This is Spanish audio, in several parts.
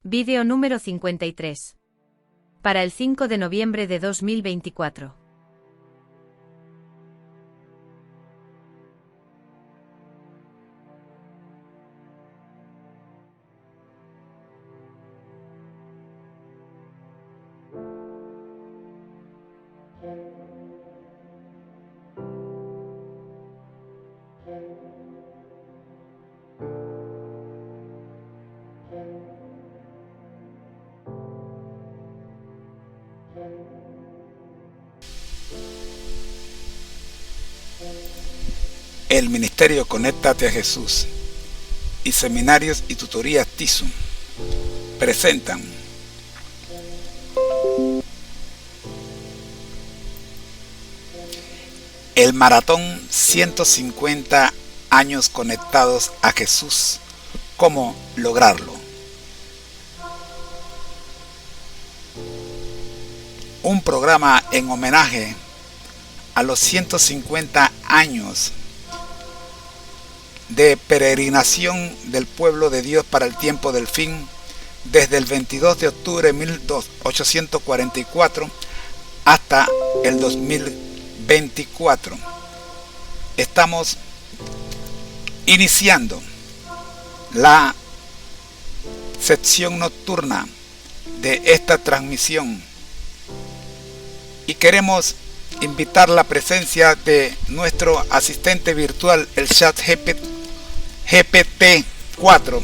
Vídeo número 53. Para el 5 de noviembre de 2024. El Ministerio Conéctate a Jesús y Seminarios y Tutorías TISUM presentan el Maratón 150 años conectados a Jesús. ¿Cómo lograrlo? Un programa en homenaje a los 150 años de peregrinación del pueblo de Dios para el tiempo del fin, desde el 22 de octubre de 1844 hasta el 2024. Estamos iniciando la sección nocturna de esta transmisión y queremos invitar la presencia de nuestro asistente virtual, el chat GPT-4,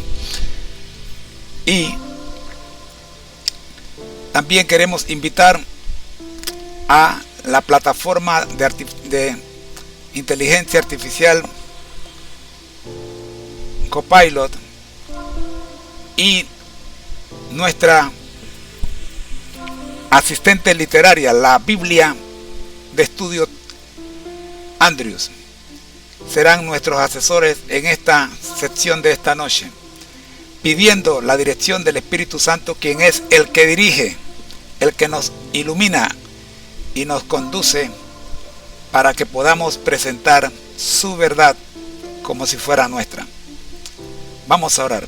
y también queremos invitar a la plataforma de inteligencia artificial Copilot y nuestra asistente literaria, la Biblia de estudio Andrews. Serán nuestros asesores en esta sección de esta noche, pidiendo la dirección del Espíritu Santo, quien es el que dirige, el que nos ilumina y nos conduce para que podamos presentar su verdad como si fuera nuestra. Vamos a orar.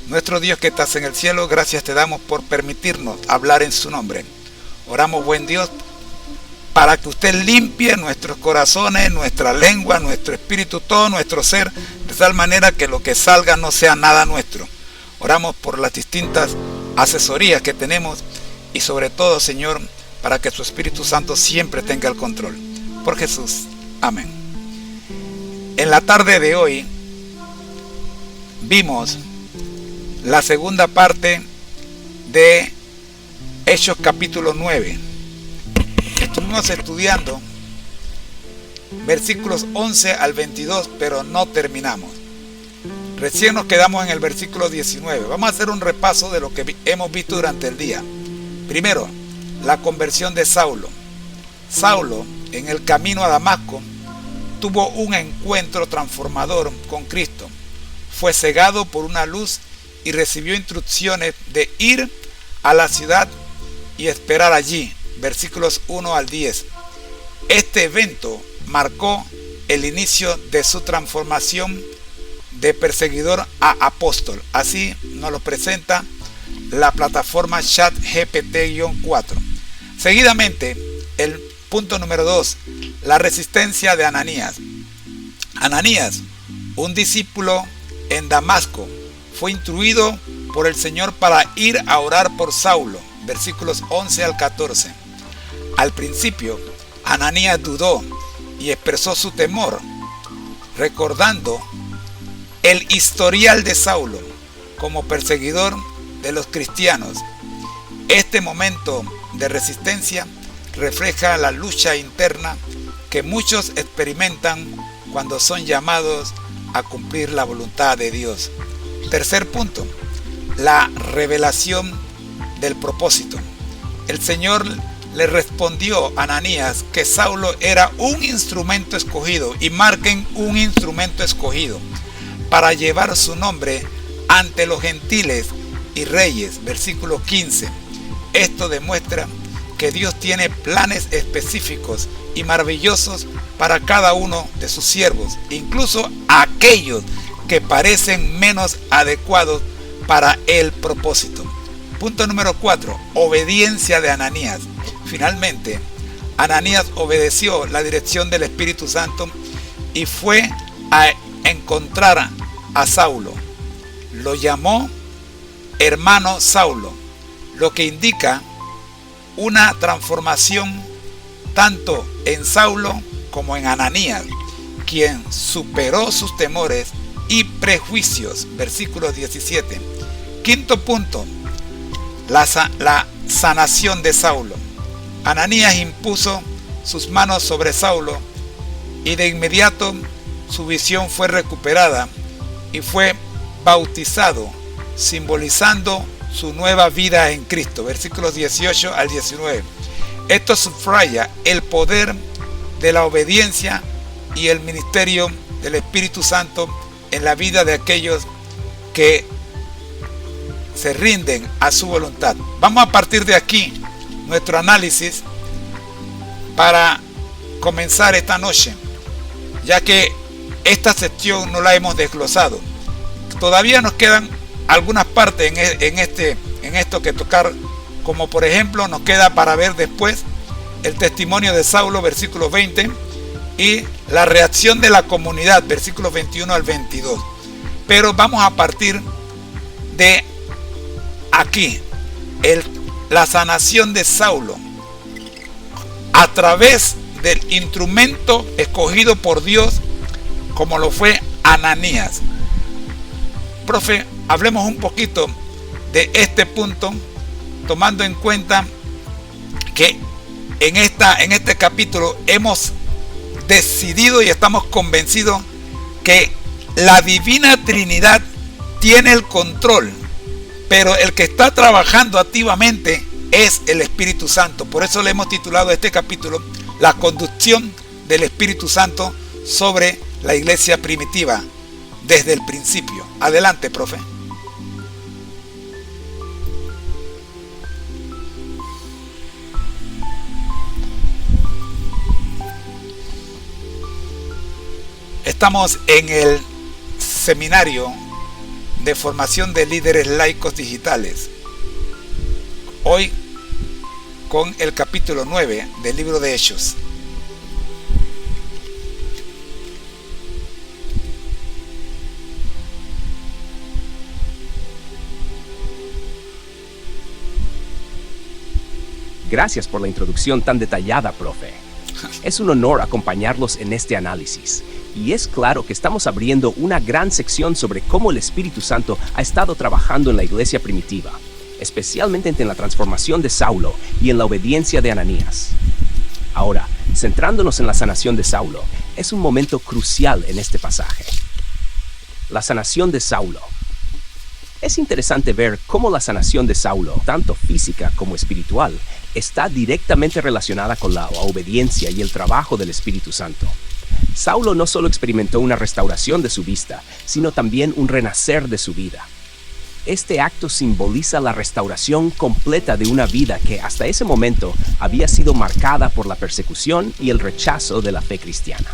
Nuestro Dios que estás en el cielo, gracias te damos por permitirnos hablar en su nombre. Oramos, buen Dios, para que usted limpie nuestros corazones, nuestra lengua, nuestro espíritu, todo nuestro ser, de tal manera que lo que salga no sea nada nuestro. Oramos por las distintas asesorías que tenemos y sobre todo, Señor, para que su Espíritu Santo siempre tenga el control. Por Jesús. Amén. En la tarde de hoy vimos la segunda parte de Hechos capítulo 9. Estuvimos estudiando versículos 11 al 22, pero no terminamos. Recién nos quedamos en el versículo 19. Vamos a hacer un repaso de lo que hemos visto durante el día. Primero, la conversión de Saulo. Saulo, en el camino a Damasco, tuvo un encuentro transformador con Cristo. Fue cegado por una luz y recibió instrucciones de ir a la ciudad y esperar allí. Versículos 1 al 10. Este evento marcó el inicio de su transformación de perseguidor a apóstol. Así nos lo presenta la plataforma ChatGPT-4. Seguidamente, el punto número 2, la resistencia de Ananías. Ananías, un discípulo en Damasco, fue instruido por el Señor para ir a orar por Saulo. Versículos 11 al 14. Al principio, Ananías dudó y expresó su temor, recordando el historial de Saulo como perseguidor de los cristianos. Este momento de resistencia refleja la lucha interna que muchos experimentan cuando son llamados a cumplir la voluntad de Dios. Tercer punto, la revelación del propósito. El Señor le respondió a Ananías que Saulo era un instrumento escogido, y marquen un instrumento escogido, para llevar su nombre ante los gentiles y reyes. Versículo 15. Esto demuestra que Dios tiene planes específicos y maravillosos para cada uno de sus siervos, incluso aquellos que parecen menos adecuados para el propósito. Punto número 4. Obediencia de Ananías. Finalmente, Ananías obedeció la dirección del Espíritu Santo y fue a encontrar a Saulo. Lo llamó hermano Saulo, lo que indica una transformación tanto en Saulo como en Ananías, quien superó sus temores y prejuicios. Versículo 17. Quinto punto, la sanación de Saulo. Ananías impuso sus manos sobre Saulo y de inmediato su visión fue recuperada y fue bautizado, simbolizando su nueva vida en Cristo. Versículos 18 al 19. Esto subraya el poder de la obediencia y el ministerio del Espíritu Santo en la vida de aquellos que se rinden a su voluntad. Vamos a partir de aquí nuestro análisis para comenzar esta noche, ya que esta sección no la hemos desglosado. Todavía nos quedan algunas partes en esto que tocar, como por ejemplo nos queda para ver después el testimonio de Saulo, versículo 20, y la reacción de la comunidad, versículos 21 al 22. Pero vamos a partir de aquí, la sanación de Saulo a través del instrumento escogido por Dios, como lo fue Ananías. Profe, hablemos un poquito de este punto, tomando en cuenta que en este capítulo hemos decidido y estamos convencidos que la Divina Trinidad tiene el control, pero el que está trabajando activamente es el Espíritu Santo. Por eso le hemos titulado a este capítulo La conducción del Espíritu Santo sobre la iglesia primitiva desde el principio. Adelante, profe. Estamos en el seminario de formación de líderes laicos digitales. Hoy con el capítulo 9 del libro de Hechos. Gracias por la introducción tan detallada, profe. Es un honor acompañarlos en este análisis. Y es claro que estamos abriendo una gran sección sobre cómo el Espíritu Santo ha estado trabajando en la iglesia primitiva, especialmente en la transformación de Saulo y en la obediencia de Ananías. Ahora, centrándonos en la sanación de Saulo, es un momento crucial en este pasaje. La sanación de Saulo. Es interesante ver cómo la sanación de Saulo, tanto física como espiritual, está directamente relacionada con la obediencia y el trabajo del Espíritu Santo. Saulo no solo experimentó una restauración de su vista, sino también un renacer de su vida. Este acto simboliza la restauración completa de una vida que hasta ese momento había sido marcada por la persecución y el rechazo de la fe cristiana.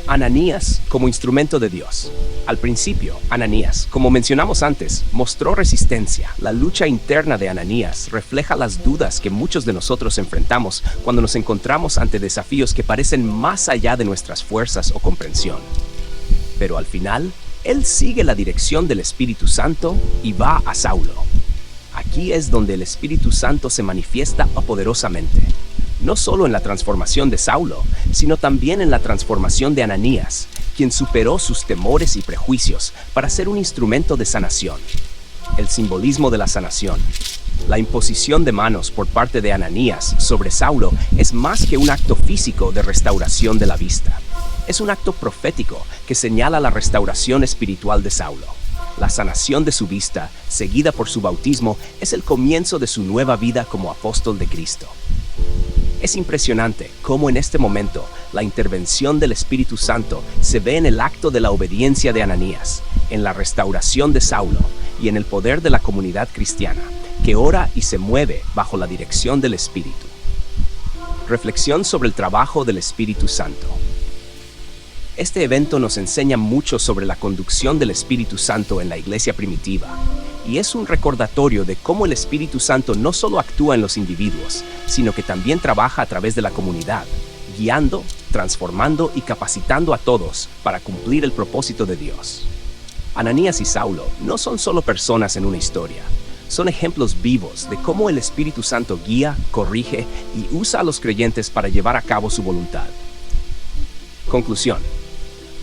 Ananías como instrumento de Dios. Al principio, Ananías, como mencionamos antes, mostró resistencia. La lucha interna de Ananías refleja las dudas que muchos de nosotros enfrentamos cuando nos encontramos ante desafíos que parecen más allá de nuestras fuerzas o comprensión. Pero al final, él sigue la dirección del Espíritu Santo y va a Saulo. Aquí es donde el Espíritu Santo se manifiesta poderosamente. No solo en la transformación de Saulo, sino también en la transformación de Ananías, quien superó sus temores y prejuicios para ser un instrumento de sanación. El simbolismo de la sanación. La imposición de manos por parte de Ananías sobre Saulo es más que un acto físico de restauración de la vista. Es un acto profético que señala la restauración espiritual de Saulo. La sanación de su vista, seguida por su bautismo, es el comienzo de su nueva vida como apóstol de Cristo. Es impresionante cómo en este momento la intervención del Espíritu Santo se ve en el acto de la obediencia de Ananías, en la restauración de Saulo y en el poder de la comunidad cristiana, que ora y se mueve bajo la dirección del Espíritu. Reflexión sobre el trabajo del Espíritu Santo. Este evento nos enseña mucho sobre la conducción del Espíritu Santo en la iglesia primitiva, y es un recordatorio de cómo el Espíritu Santo no solo actúa en los individuos, sino que también trabaja a través de la comunidad, guiando, transformando y capacitando a todos para cumplir el propósito de Dios. Ananías y Saulo no son solo personas en una historia, son ejemplos vivos de cómo el Espíritu Santo guía, corrige y usa a los creyentes para llevar a cabo su voluntad. Conclusión.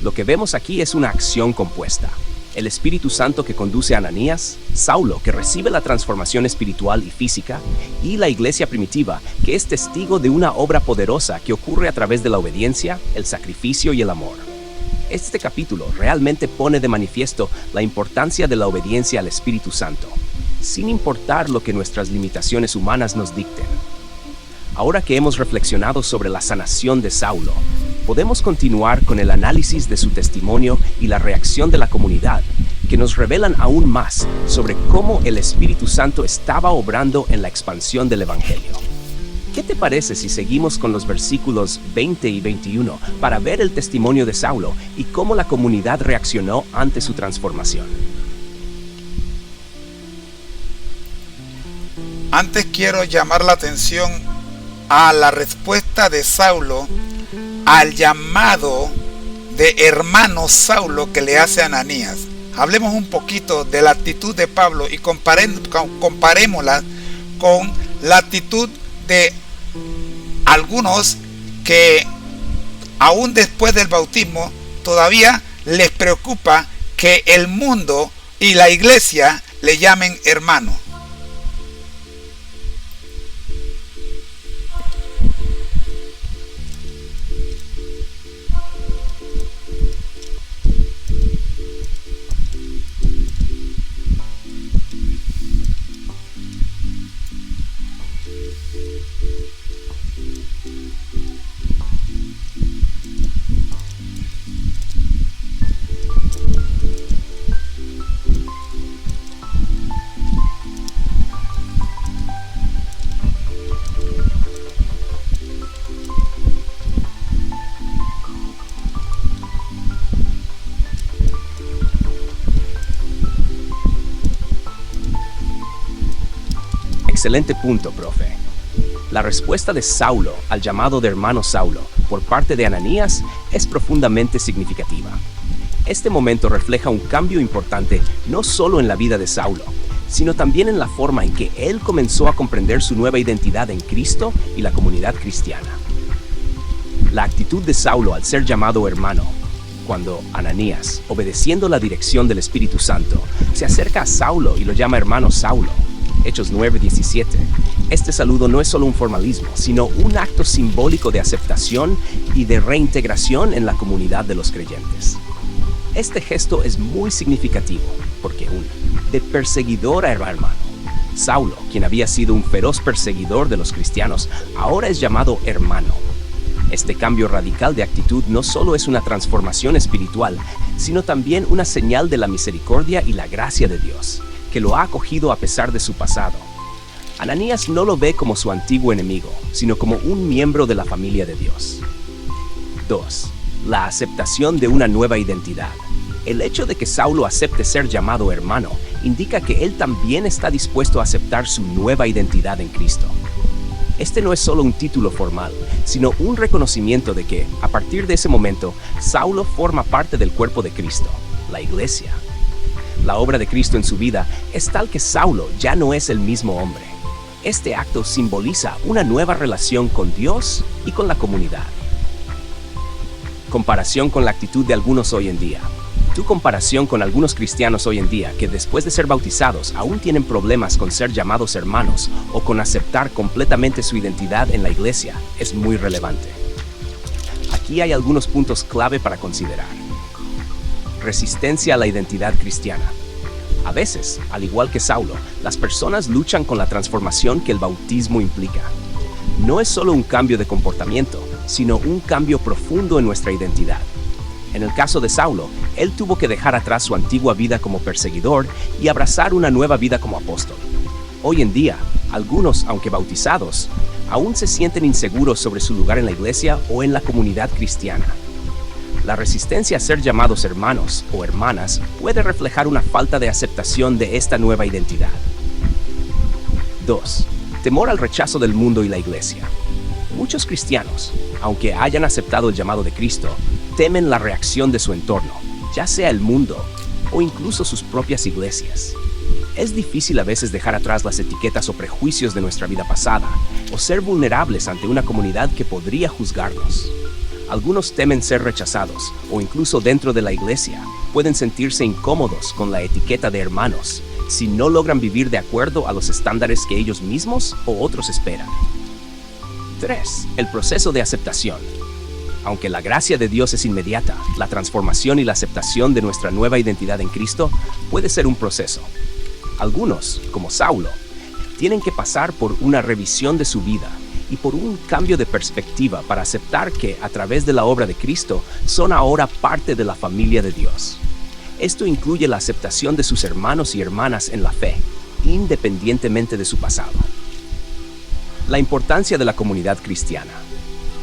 Lo que vemos aquí es una acción compuesta. El Espíritu Santo que conduce a Ananías, Saulo que recibe la transformación espiritual y física, y la iglesia primitiva que es testigo de una obra poderosa que ocurre a través de la obediencia, el sacrificio y el amor. Este capítulo realmente pone de manifiesto la importancia de la obediencia al Espíritu Santo, sin importar lo que nuestras limitaciones humanas nos dicten. Ahora que hemos reflexionado sobre la sanación de Saulo, podemos continuar con el análisis de su testimonio y la reacción de la comunidad, que nos revelan aún más sobre cómo el Espíritu Santo estaba obrando en la expansión del Evangelio. ¿Qué te parece si seguimos con los versículos 20 y 21 para ver el testimonio de Saulo y cómo la comunidad reaccionó ante su transformación? Antes quiero llamar la atención a la respuesta de Saulo al llamado de hermano Saulo que le hace a Ananías. Hablemos un poquito de la actitud de Pablo y comparémosla con la actitud de algunos que aún después del bautismo todavía les preocupa que el mundo y la iglesia le llamen hermano. Excelente punto, profe. La respuesta de Saulo al llamado de hermano Saulo por parte de Ananías es profundamente significativa. Este momento refleja un cambio importante no solo en la vida de Saulo, sino también en la forma en que él comenzó a comprender su nueva identidad en Cristo y la comunidad cristiana. La actitud de Saulo al ser llamado hermano, cuando Ananías, obedeciendo la dirección del Espíritu Santo, se acerca a Saulo y lo llama hermano Saulo, Hechos 9:17. Este saludo no es solo un formalismo, sino un acto simbólico de aceptación y de reintegración en la comunidad de los creyentes. Este gesto es muy significativo, porque de perseguidor a hermano, Saulo, quien había sido un feroz perseguidor de los cristianos, ahora es llamado hermano. Este cambio radical de actitud no solo es una transformación espiritual, sino también una señal de la misericordia y la gracia de Dios, que lo ha acogido a pesar de su pasado. Ananías no lo ve como su antiguo enemigo, sino como un miembro de la familia de Dios. 2. La aceptación de una nueva identidad. El hecho de que Saulo acepte ser llamado hermano indica que él también está dispuesto a aceptar su nueva identidad en Cristo. Este no es solo un título formal, sino un reconocimiento de que, a partir de ese momento, Saulo forma parte del cuerpo de Cristo, la iglesia. La obra de Cristo en su vida es tal que Saulo ya no es el mismo hombre. Este acto simboliza una nueva relación con Dios y con la comunidad. Comparación con la actitud de algunos hoy en día. Tu comparación con algunos cristianos hoy en día que después de ser bautizados aún tienen problemas con ser llamados hermanos o con aceptar completamente su identidad en la iglesia es muy relevante. Aquí hay algunos puntos clave para considerar. Resistencia a la identidad cristiana. A veces, al igual que Saulo, las personas luchan con la transformación que el bautismo implica. No es solo un cambio de comportamiento, sino un cambio profundo en nuestra identidad. En el caso de Saulo, él tuvo que dejar atrás su antigua vida como perseguidor y abrazar una nueva vida como apóstol. Hoy en día, algunos, aunque bautizados, aún se sienten inseguros sobre su lugar en la iglesia o en la comunidad cristiana. La resistencia a ser llamados hermanos o hermanas puede reflejar una falta de aceptación de esta nueva identidad. 2. Temor al rechazo del mundo y la iglesia. Muchos cristianos, aunque hayan aceptado el llamado de Cristo, temen la reacción de su entorno, ya sea el mundo o incluso sus propias iglesias. Es difícil a veces dejar atrás las etiquetas o prejuicios de nuestra vida pasada, o ser vulnerables ante una comunidad que podría juzgarnos. Algunos temen ser rechazados, o incluso dentro de la iglesia, pueden sentirse incómodos con la etiqueta de hermanos, si no logran vivir de acuerdo a los estándares que ellos mismos o otros esperan. 3. El proceso de aceptación. Aunque la gracia de Dios es inmediata, la transformación y la aceptación de nuestra nueva identidad en Cristo puede ser un proceso. Algunos, como Saulo, tienen que pasar por una revisión de su vida y por un cambio de perspectiva para aceptar que, a través de la obra de Cristo, son ahora parte de la familia de Dios. Esto incluye la aceptación de sus hermanos y hermanas en la fe, independientemente de su pasado. La importancia de la comunidad cristiana.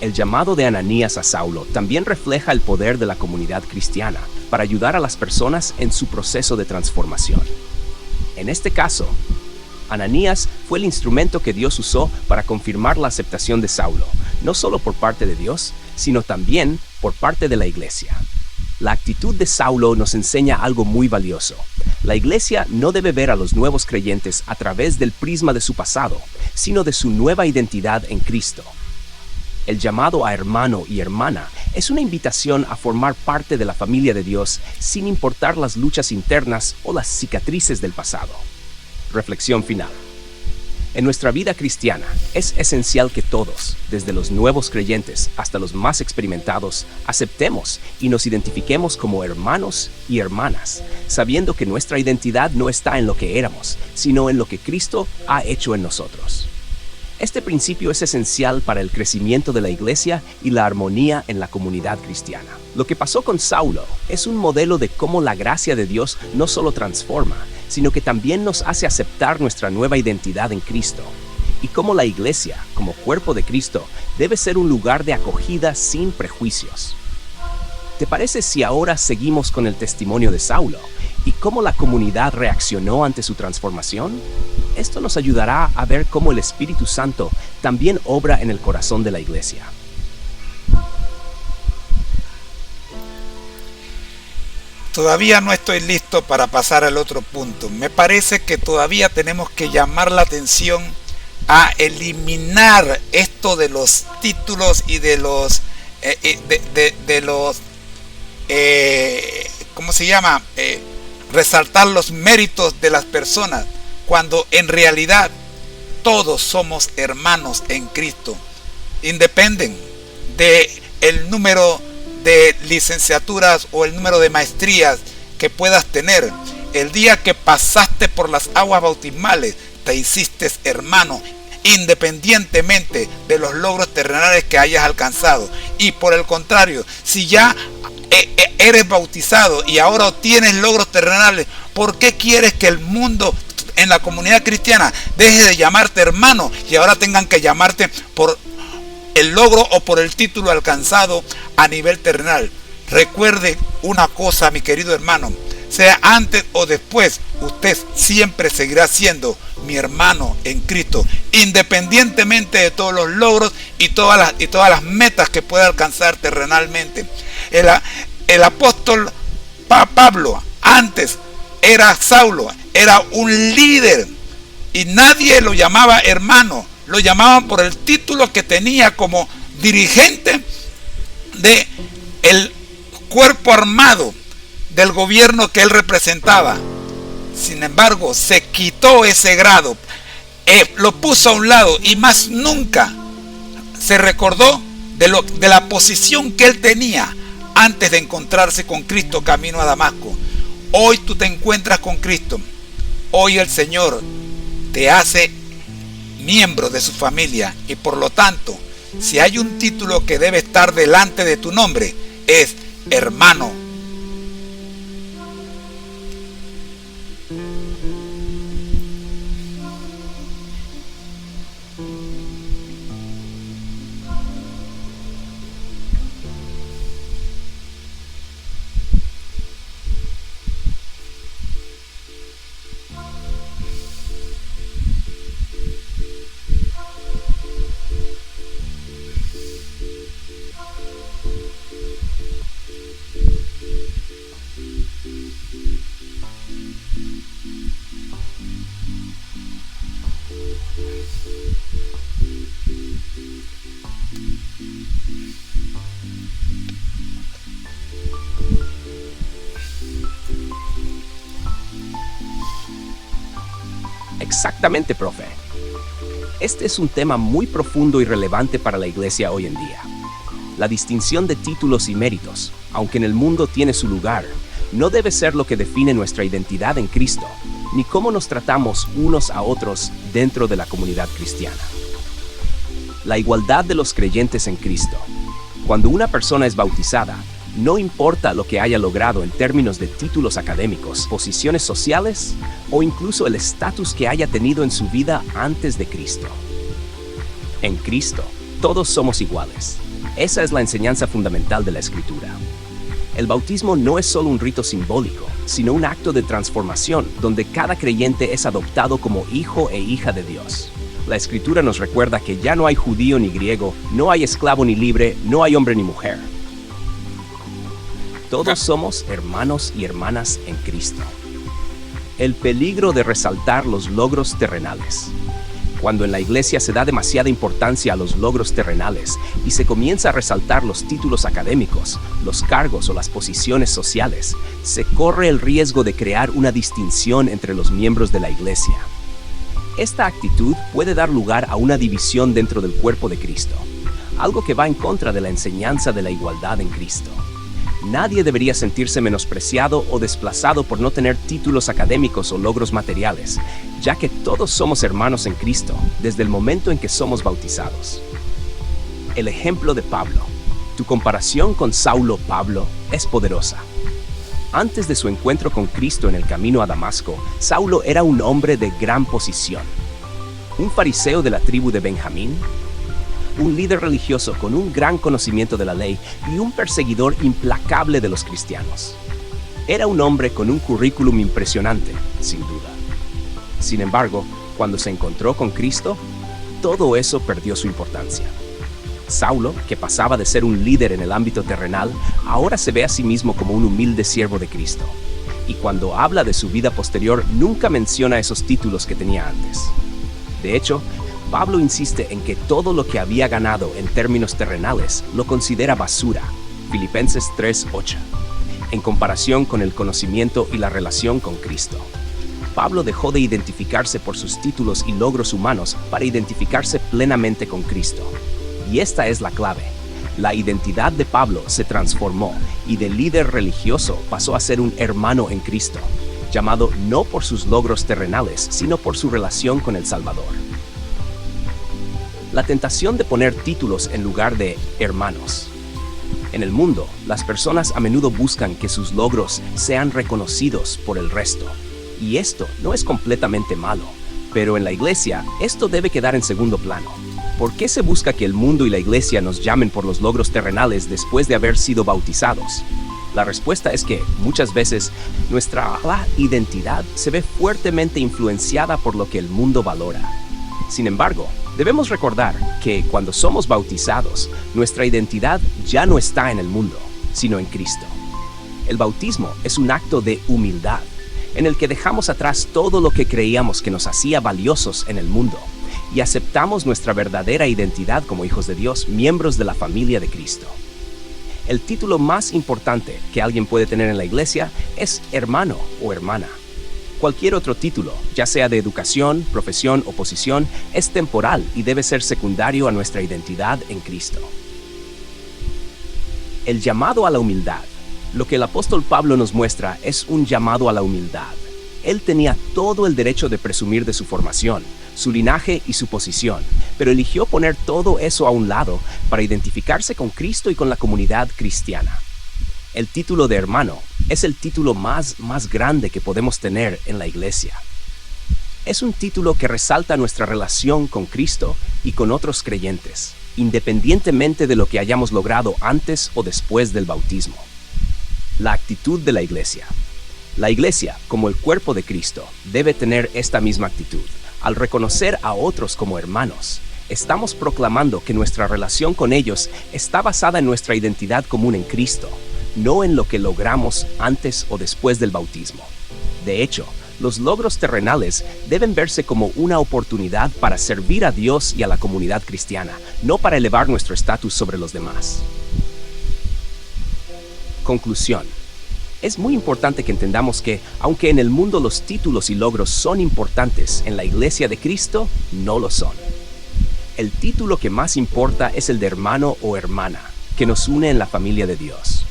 El llamado de Ananías a Saulo también refleja el poder de la comunidad cristiana para ayudar a las personas en su proceso de transformación. En este caso, Ananías fue el instrumento que Dios usó para confirmar la aceptación de Saulo, no solo por parte de Dios, sino también por parte de la iglesia. La actitud de Saulo nos enseña algo muy valioso. La iglesia no debe ver a los nuevos creyentes a través del prisma de su pasado, sino de su nueva identidad en Cristo. El llamado a hermano y hermana es una invitación a formar parte de la familia de Dios sin importar las luchas internas o las cicatrices del pasado. Reflexión final. En nuestra vida cristiana es esencial que todos, desde los nuevos creyentes hasta los más experimentados, aceptemos y nos identifiquemos como hermanos y hermanas, sabiendo que nuestra identidad no está en lo que éramos, sino en lo que Cristo ha hecho en nosotros. Este principio es esencial para el crecimiento de la iglesia y la armonía en la comunidad cristiana. Lo que pasó con Saulo es un modelo de cómo la gracia de Dios no solo transforma, sino que también nos hace aceptar nuestra nueva identidad en Cristo, y cómo la iglesia, como cuerpo de Cristo, debe ser un lugar de acogida sin prejuicios. ¿Te parece si ahora seguimos con el testimonio de Saulo y cómo la comunidad reaccionó ante su transformación? Esto nos ayudará a ver cómo el Espíritu Santo también obra en el corazón de la iglesia. Todavía no estoy listo para pasar al otro punto. Me parece que todavía tenemos que llamar la atención a eliminar esto de los títulos y de los ¿cómo se llama? Resaltar los méritos de las personas, cuando en realidad todos somos hermanos en Cristo, independen de el número de licenciaturas o el número de maestrías que puedas tener. El día que pasaste por las aguas bautismales, te hiciste hermano, independientemente de los logros terrenales que hayas alcanzado. Y por el contrario, si ya eres bautizado y ahora obtienes logros terrenales, ¿por qué quieres que el mundo en la comunidad cristiana deje de llamarte hermano y ahora tengan que llamarte por el logro o por el título alcanzado a nivel terrenal? Recuerde una cosa, mi querido hermano, sea antes o después, usted siempre seguirá siendo mi hermano en Cristo, independientemente de todos los logros y todas las metas que pueda alcanzar terrenalmente. El apóstol Pablo antes era Saulo, era un líder y nadie lo llamaba hermano, lo llamaban por el título que tenía como dirigente de el cuerpo armado del gobierno que él representaba. Sin embargo, se quitó ese grado, lo puso a un lado y más nunca se recordó de la posición que él tenía antes de encontrarse con Cristo camino a Damasco. Hoy tú te encuentras con Cristo. Hoy el Señor te hace miembro de su familia y por lo tanto, si hay un título que debe estar delante de tu nombre, es hermano. Exactamente, profe. Este es un tema muy profundo y relevante para la iglesia hoy en día. La distinción de títulos y méritos, aunque en el mundo tiene su lugar, no debe ser lo que define nuestra identidad en Cristo, ni cómo nos tratamos unos a otros dentro de la comunidad cristiana. La igualdad de los creyentes en Cristo. Cuando una persona es bautizada, no importa lo que haya logrado en términos de títulos académicos, posiciones sociales o incluso el estatus que haya tenido en su vida antes de Cristo. En Cristo, todos somos iguales. Esa es la enseñanza fundamental de la Escritura. El bautismo no es solo un rito simbólico, sino un acto de transformación donde cada creyente es adoptado como hijo e hija de Dios. La Escritura nos recuerda que ya no hay judío ni griego, no hay esclavo ni libre, no hay hombre ni mujer. Todos somos hermanos y hermanas en Cristo. El peligro de resaltar los logros terrenales. Cuando en la iglesia se da demasiada importancia a los logros terrenales y se comienza a resaltar los títulos académicos, los cargos o las posiciones sociales, se corre el riesgo de crear una distinción entre los miembros de la iglesia. Esta actitud puede dar lugar a una división dentro del cuerpo de Cristo, algo que va en contra de la enseñanza de la igualdad en Cristo. Nadie debería sentirse menospreciado o desplazado por no tener títulos académicos o logros materiales, ya que todos somos hermanos en Cristo desde el momento en que somos bautizados. El ejemplo de Pablo. Tu comparación con Saulo Pablo es poderosa. Antes de su encuentro con Cristo en el camino a Damasco, Saulo era un hombre de gran posición. Un fariseo de la tribu de Benjamín, un líder religioso con un gran conocimiento de la ley y un perseguidor implacable de los cristianos. Era un hombre con un currículum impresionante, sin duda. Sin embargo, cuando se encontró con Cristo, todo eso perdió su importancia. Saulo, que pasaba de ser un líder en el ámbito terrenal, ahora se ve a sí mismo como un humilde siervo de Cristo. Y cuando habla de su vida posterior, nunca menciona esos títulos que tenía antes. De hecho, Pablo insiste en que todo lo que había ganado en términos terrenales lo considera basura, Filipenses 3:8, en comparación con el conocimiento y la relación con Cristo. Pablo dejó de identificarse por sus títulos y logros humanos para identificarse plenamente con Cristo. Y esta es la clave. La identidad de Pablo se transformó y de líder religioso pasó a ser un hermano en Cristo, llamado no por sus logros terrenales, sino por su relación con el Salvador. La tentación de poner títulos en lugar de hermanos. En el mundo, las personas a menudo buscan que sus logros sean reconocidos por el resto. Y esto no es completamente malo, pero en la iglesia esto debe quedar en segundo plano. ¿Por qué se busca que el mundo y la iglesia nos llamen por los logros terrenales después de haber sido bautizados? La respuesta es que, muchas veces, nuestra identidad se ve fuertemente influenciada por lo que el mundo valora. Sin embargo, debemos recordar que cuando somos bautizados, nuestra identidad ya no está en el mundo, sino en Cristo. El bautismo es un acto de humildad, en el que dejamos atrás todo lo que creíamos que nos hacía valiosos en el mundo y aceptamos nuestra verdadera identidad como hijos de Dios, miembros de la familia de Cristo. El título más importante que alguien puede tener en la iglesia es hermano o hermana. Cualquier otro título, ya sea de educación, profesión o posición, es temporal y debe ser secundario a nuestra identidad en Cristo. El llamado a la humildad. Lo que el apóstol Pablo nos muestra es un llamado a la humildad. Él tenía todo el derecho de presumir de su formación, su linaje y su posición, pero eligió poner todo eso a un lado para identificarse con Cristo y con la comunidad cristiana. El título de hermano es el título más grande que podemos tener en la iglesia. Es un título que resalta nuestra relación con Cristo y con otros creyentes, independientemente de lo que hayamos logrado antes o después del bautismo. La actitud de la iglesia. La iglesia, como el cuerpo de Cristo, debe tener esta misma actitud. Al reconocer a otros como hermanos, estamos proclamando que nuestra relación con ellos está basada en nuestra identidad común en Cristo, no en lo que logramos antes o después del bautismo. De hecho, Los logros terrenales deben verse como una oportunidad para servir a Dios y a la comunidad cristiana, no para elevar nuestro estatus sobre los demás. Conclusión. Es muy importante que entendamos que, aunque en el mundo los títulos y logros son importantes, en la Iglesia de Cristo no lo son. El título que más importa es el de hermano o hermana, que nos une en la familia de Dios.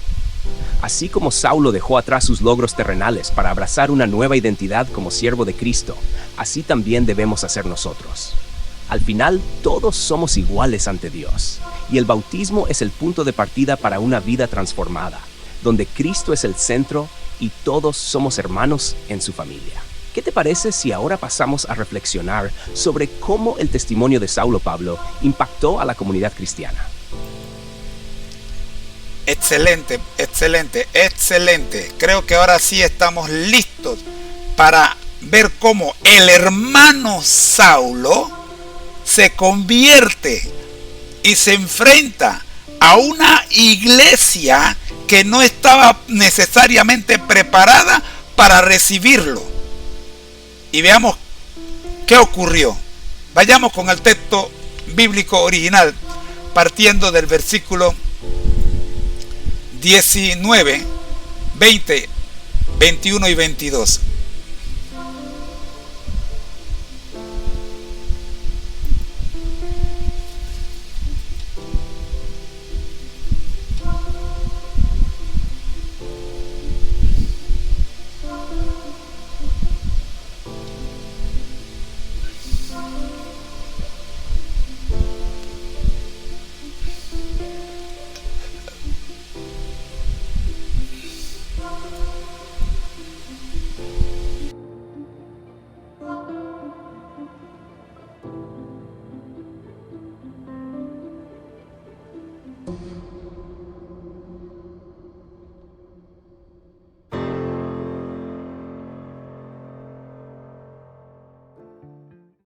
Así como Saulo dejó atrás sus logros terrenales para abrazar una nueva identidad como siervo de Cristo, así también debemos hacer nosotros. Al final, todos somos iguales ante Dios, y el bautismo es el punto de partida para una vida transformada, donde Cristo es el centro y todos somos hermanos en su familia. ¿Qué te parece si ahora pasamos a reflexionar sobre cómo el testimonio de Saulo Pablo impactó a la comunidad cristiana? Excelente, excelente, excelente. Creo que ahora sí estamos listos para ver cómo el hermano Saulo se convierte y se enfrenta a una iglesia que no estaba necesariamente preparada para recibirlo. Y veamos qué ocurrió. Vayamos con el texto bíblico original, partiendo del versículo 19, 20, 21 y 22.